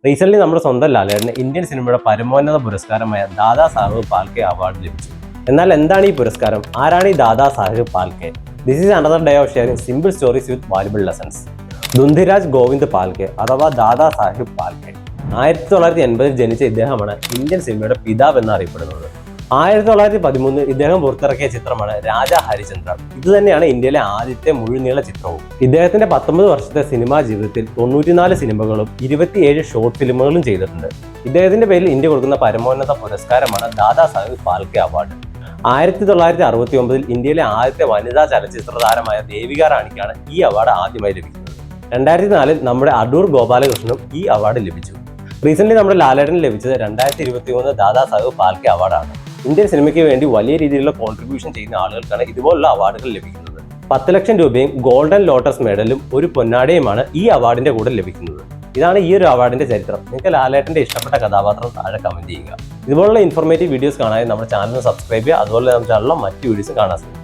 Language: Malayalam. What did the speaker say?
റീസെന്റ് നമ്മുടെ സ്വന്തം ലാലേട്ടന് ഇന്ത്യൻ സിനിമയുടെ പരമോന്നത പുരസ്കാരമായ ദാദാ സാഹേബ് ഫാൽക്കെ അവാർഡ് ലഭിച്ചു. എന്നാൽ എന്താണ് ഈ പുരസ്കാരം? ആരാണ് ഈ Dada Saheb Phalke? This is another day of sharing simple stories with valuable lessons. Dhundiraj Govind Phalke അഥവാ ദാദാ സാഹേബ് ഫാൽക്കെ 1980 ജനിച്ച ഇദ്ദേഹമാണ് ഇന്ത്യൻ സിനിമയുടെ പിതാവ് എന്നറിയപ്പെടുന്നത്. 1913 ഇദ്ദേഹം പുറത്തിറക്കിയ ചിത്രമാണ് രാജാ ഹരിചന്ദ്ര. ഇത് തന്നെയാണ് ഇന്ത്യയിലെ ആദ്യത്തെ മുഴുനീള ചിത്രവും. ഇദ്ദേഹത്തിന്റെ 19 വർഷത്തെ സിനിമാ ജീവിതത്തിൽ 94 സിനിമകളും 27 ഷോർട്ട് ഫിലിമുകളും ചെയ്തിട്ടുണ്ട്. ഇദ്ദേഹത്തിന്റെ പേരിൽ ഇന്ത്യ കൊടുക്കുന്ന പരമോന്നത പുരസ്കാരമാണ് ദാദാ സാഹേബ് ഫാൽക്കെ അവാർഡ്. 1969 ഇന്ത്യയിലെ ആദ്യത്തെ വനിതാ ചലച്ചിത്ര താരമായ ദേവിക റാണിക്കാണ് ഈ അവാർഡ് ആദ്യമായി ലഭിക്കുന്നത്. 2004 നമ്മുടെ അടൂർ ഗോപാലകൃഷ്ണനും ഈ അവാർഡ് ലഭിച്ചു. റീസെന്റ് നമ്മുടെ ലാലേട്ടന് ലഭിച്ചത് 2023 ദാദാ സാഹേബ് ഫാൽക്കെ അവാർഡാണ്. ഇന്ത്യൻ സിനിമയ്ക്ക് വേണ്ടി വലിയ രീതിയിലുള്ള കോൺട്രിബ്യൂഷൻ ചെയ്യുന്ന ആളുകൾക്കാണ് ഇതുപോലുള്ള അവാർഡുകൾ ലഭിക്കുന്നത്. 10 ലക്ഷം രൂപയും ഗോൾഡൻ ലോട്ടസ് മെഡലും ഒരു പൊന്നാടയുമാണ് ഈ അവാർഡിന്റെ കൂടെ ലഭിക്കുന്നത്. ഇതാണ് ഈ ഒരു അവാർഡിന്റെ ചരിത്രം. നിങ്ങൾക്ക് ലാലേട്ടന്റെ ഇഷ്ടപ്പെട്ട കഥാപാത്രം താഴെ കമന്റ് ചെയ്യുക. ഇതുപോലുള്ള ഇൻഫോർമേറ്റീവ് വീഡിയോസ് കാണാൻ നമ്മുടെ ചാനൽ സബ്സ്ക്രൈബ് ചെയ്യുക. അതുപോലെ നമ്മുടെ ചാനലിലെ മറ്റ് വീഡിയോസ് കാണാൻ ശ്രമിക്കുക.